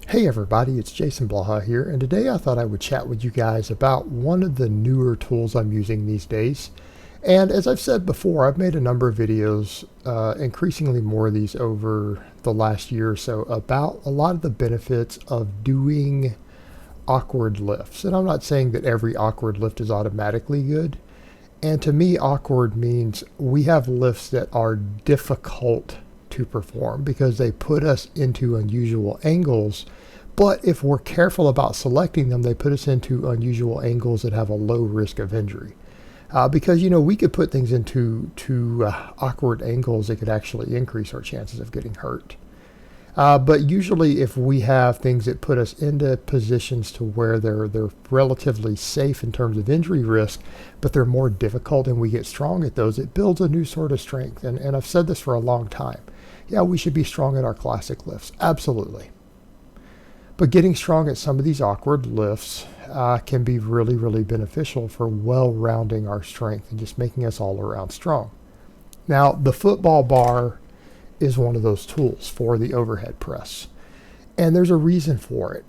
Hey everybody, it's Jason Blaha here, and today I thought I would chat with you guys about one of the newer tools I'm using these days. And as I've said before, I've made a number of videos, increasingly more of these over the last year or so, about a lot of the benefits of doing awkward lifts. And I'm not saying that every awkward lift is automatically good. And to me, awkward means we have lifts that are difficult to perform because they put us into unusual angles. But if we're careful about selecting them, they put us into unusual angles that have a low risk of injury. Because we could put things into awkward angles that could actually increase our chances of getting hurt. But usually, if we have things that put us into positions to where they're relatively safe in terms of injury risk, but they're more difficult, and we get strong at those, it builds a new sort of strength. And I've said this for a long time. Yeah, we should be strong at our classic lifts, absolutely. But getting strong at some of these awkward lifts can be really, really beneficial for well-rounding our strength and just making us all around strong. Now, the football bar is one of those tools for the overhead press. And there's a reason for it.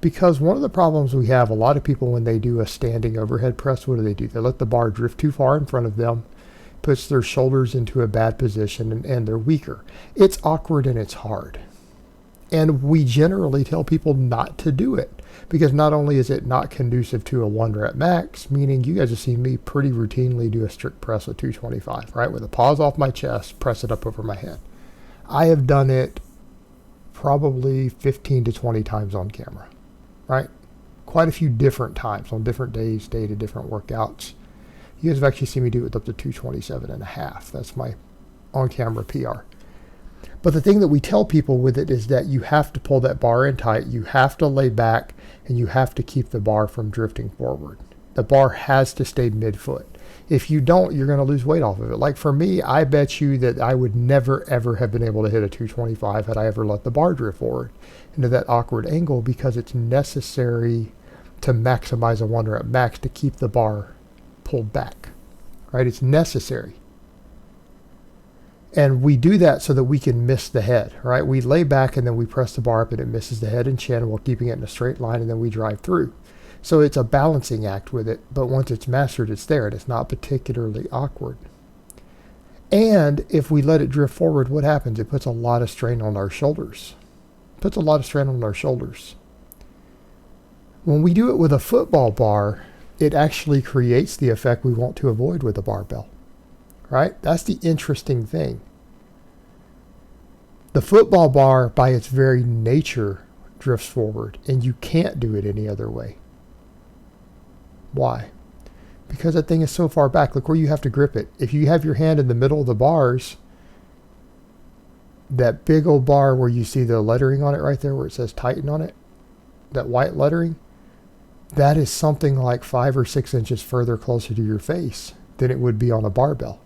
Because one of the problems we have, a lot of people, when they do a standing overhead press, what do? They let the bar drift too far in front of them, puts their shoulders into a bad position, and they're weaker. It's awkward and it's hard. And we generally tell people not to do it, because not only is it not conducive to a 1 rep max, meaning you guys have seen me pretty routinely do a strict press with 225, right? With a pause off my chest, press it up over my head. I have done it probably 15 to 20 times on camera, right? Quite a few different times on different days, day to different workouts. You guys have actually seen me do it with up to 227 and a half. That's my on-camera PR. But the thing that we tell people with it is that you have to pull that bar in tight, you have to lay back, and you have to keep the bar from drifting forward. The bar has to stay mid-foot. If you don't, you're going to lose weight off of it. Like for me, I bet you that I would never, ever have been able to hit a 225 had I ever let the bar drift forward into that awkward angle, because it's necessary to maximize a 1 rep max to keep the bar pulled back, right? It's necessary. And we do that so that we can miss the head, right? We lay back and then we press the bar up and it misses the head and chin while keeping it in a straight line, and then we drive through. So it's a balancing act with it, but once it's mastered, it's there, and it's not particularly awkward. And if we let it drift forward, what happens? It puts a lot of strain on our shoulders. It puts a lot of strain on our shoulders. When we do it with a football bar, it actually creates the effect we want to avoid with a barbell, right? That's the interesting thing. The football bar, by its very nature, drifts forward, and you can't do it any other way. Why? Because that thing is so far back. Look where you have to grip it. If you have your hand in the middle of the bars, that big old bar where you see the lettering on it right there where it says Titan on it, that white lettering, that is something like 5 or 6 inches further closer to your face than it would be on a barbell.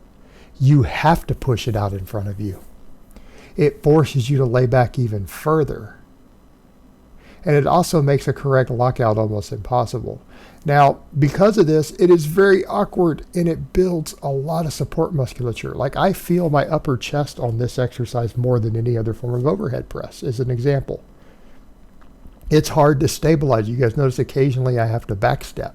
You have to push it out in front of you. It forces you to lay back even further. And it also makes a correct lockout almost impossible. Now, because of this, it is very awkward, and it builds a lot of support musculature. Like, I feel my upper chest on this exercise more than any other form of overhead press, as an example. It's hard to stabilize. You guys notice occasionally I have to backstep,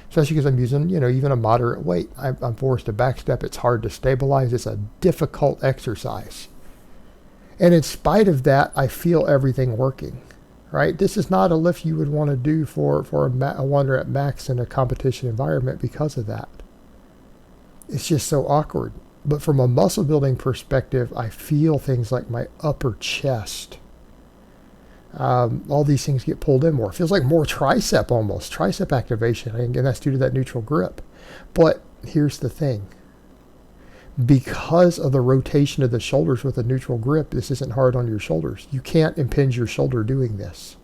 especially because I'm using, even a moderate weight. I'm forced to backstep. It's hard to stabilize. It's a difficult exercise. And in spite of that, I feel everything working. Right? This is not a lift you would want to do for a 1 rep max in a competition environment because of that. It's just so awkward. But from a muscle building perspective, I feel things like my upper chest. All these things get pulled in more. It feels like more tricep almost, tricep activation. And that's due to that neutral grip. But here's the thing. Because of the rotation of the shoulders with a neutral grip, this isn't hard on your shoulders. You can't impinge your shoulder doing this.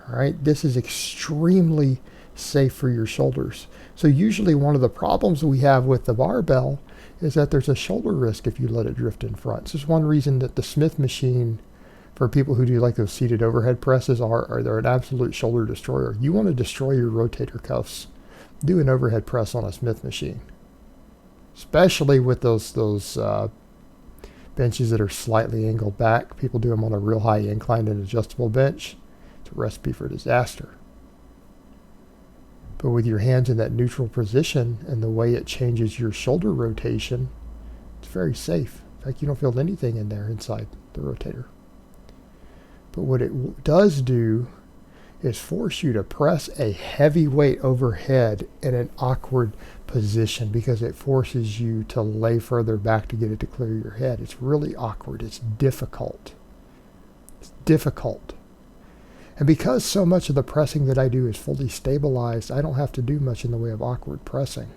All right, this is extremely safe for your shoulders. So usually one of the problems we have with the barbell is that there's a shoulder risk if you let it drift in front. This is one reason that the Smith machine, for people who do like those seated overhead presses, they're an absolute shoulder destroyer. You want to destroy your rotator cuffs, do an overhead press on a Smith machine. Especially with those benches that are slightly angled back. People do them on a real high incline and adjustable bench. It's a recipe for disaster. But with your hands in that neutral position and the way it changes your shoulder rotation, it's very safe. In fact, you don't feel anything in there inside the rotator. But what it does do is force you to press a heavy weight overhead in an awkward position because it forces you to lay further back to get it to clear your head. It's really awkward. It's difficult. It's difficult. And because so much of the pressing that I do is fully stabilized, I don't have to do much in the way of awkward pressing.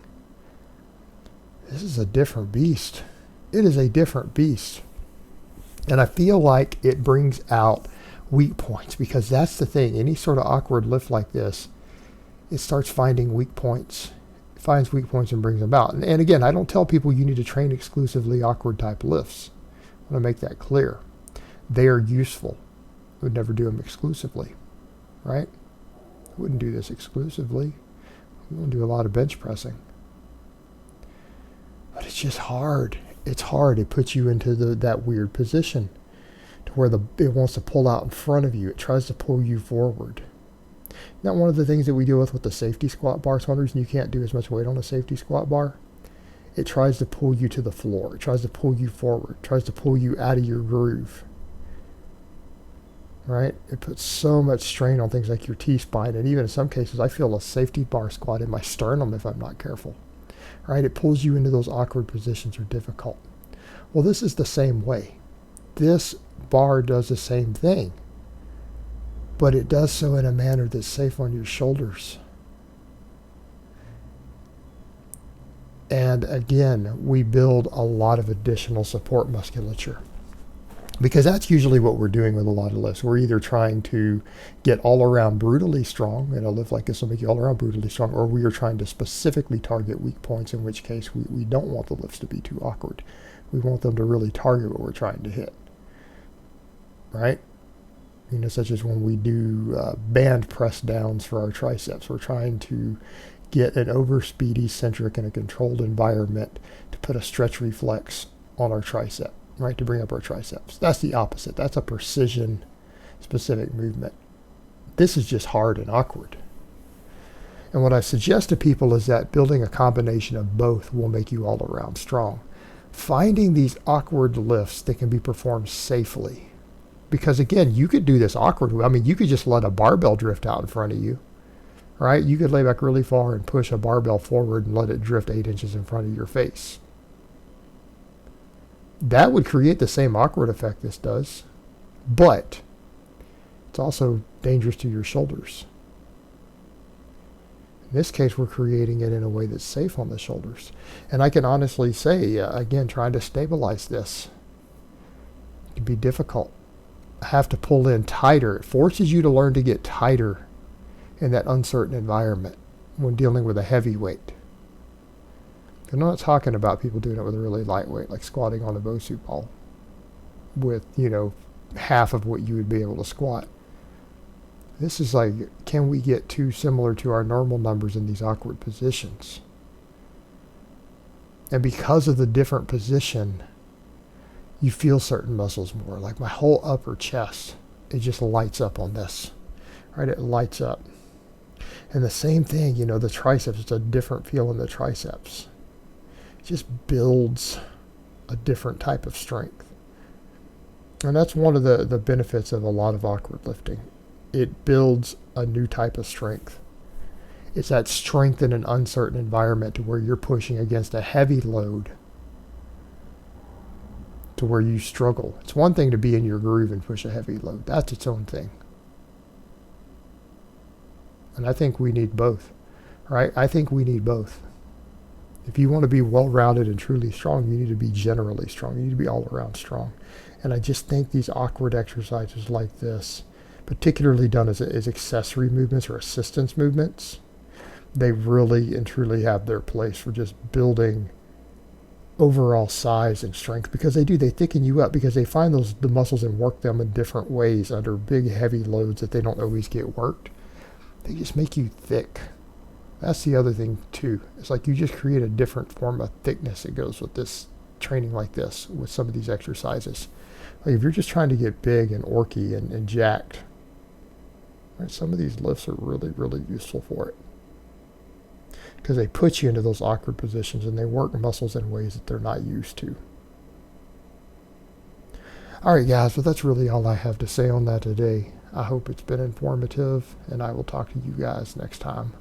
This is a different beast. It is a different beast. And I feel like it brings out weak points, because that's the thing. Any sort of awkward lift like this, it starts finding weak points. It finds weak points and brings them out. And again, I don't tell people you need to train exclusively awkward type lifts. I want to make that clear. They are useful. I would never do them exclusively, right? I wouldn't do this exclusively. We wouldn't do a lot of bench pressing. But it's just hard. It's hard. It puts you into that weird position to where it wants to pull out in front of you. It tries to pull you forward. Now, one of the things that we deal with the safety squat bar, it's one reason you can't do as much weight on a safety squat bar. It tries to pull you to the floor. It tries to pull you forward. It tries to pull you out of your groove. Right? It puts so much strain on things like your T-spine, and even in some cases, I feel a safety bar squat in my sternum if I'm not careful. Right? It pulls you into those awkward positions or difficult. Well, this is the same way. This bar does the same thing, but it does so in a manner that's safe on your shoulders. And again, we build a lot of additional support musculature, because that's usually what we're doing with a lot of lifts. We're either trying to get all around brutally strong, and a lift like this will make you all around brutally strong, or we are trying to specifically target weak points, in which case we don't want the lifts to be too awkward. We want them to really target what we're trying to hit. Right? You know, such as when we do band press downs for our triceps. We're trying to get an overspeed eccentric in a controlled environment to put a stretch reflex on our tricep, right? To bring up our triceps. That's the opposite. That's a precision specific movement. This is just hard and awkward. And what I suggest to people is that building a combination of both will make you all around strong. Finding these awkward lifts that can be performed safely. Because again, you could do this awkward. I mean, you could just let a barbell drift out in front of you, right? You could lay back really far and push a barbell forward and let it drift 8 inches in front of your face. That would create the same awkward effect this does, but it's also dangerous to your shoulders. In this case, we're creating it in a way that's safe on the shoulders. And I can honestly say, again, trying to stabilize this can be difficult. Have to pull in tighter. It forces you to learn to get tighter in that uncertain environment when dealing with a heavy weight. I'm not talking about people doing it with a really lightweight, like squatting on a Bosu ball with, half of what you would be able to squat. This is like, can we get too similar to our normal numbers in these awkward positions? And because of the different position, you feel certain muscles more. Like my whole upper chest, it just lights up on this, right? It lights up. And the same thing, the triceps, it's a different feel in the triceps. It just builds a different type of strength. And that's one of the benefits of a lot of awkward lifting. It builds a new type of strength. It's that strength in an uncertain environment to where you're pushing against a heavy load to where you struggle. It's one thing to be in your groove and push a heavy load. That's its own thing. And I think we need both, right? I think we need both. If you want to be well-rounded and truly strong, you need to be generally strong. You need to be all around strong. And I just think these awkward exercises like this, particularly done as accessory movements or assistance movements, they really and truly have their place for just building overall size and strength, because they thicken you up, because they find the muscles and work them in different ways under big heavy loads that they don't always get worked. They just make you thick. That's the other thing too. It's like you just create a different form of thickness that goes with this training like this with some of these exercises. Like if you're just trying to get big and orky and jacked, right, some of these lifts are really, really useful for it. Because they put you into those awkward positions and they work muscles in ways that they're not used to. Alright guys, well that's really all I have to say on that today. I hope it's been informative, and I will talk to you guys next time.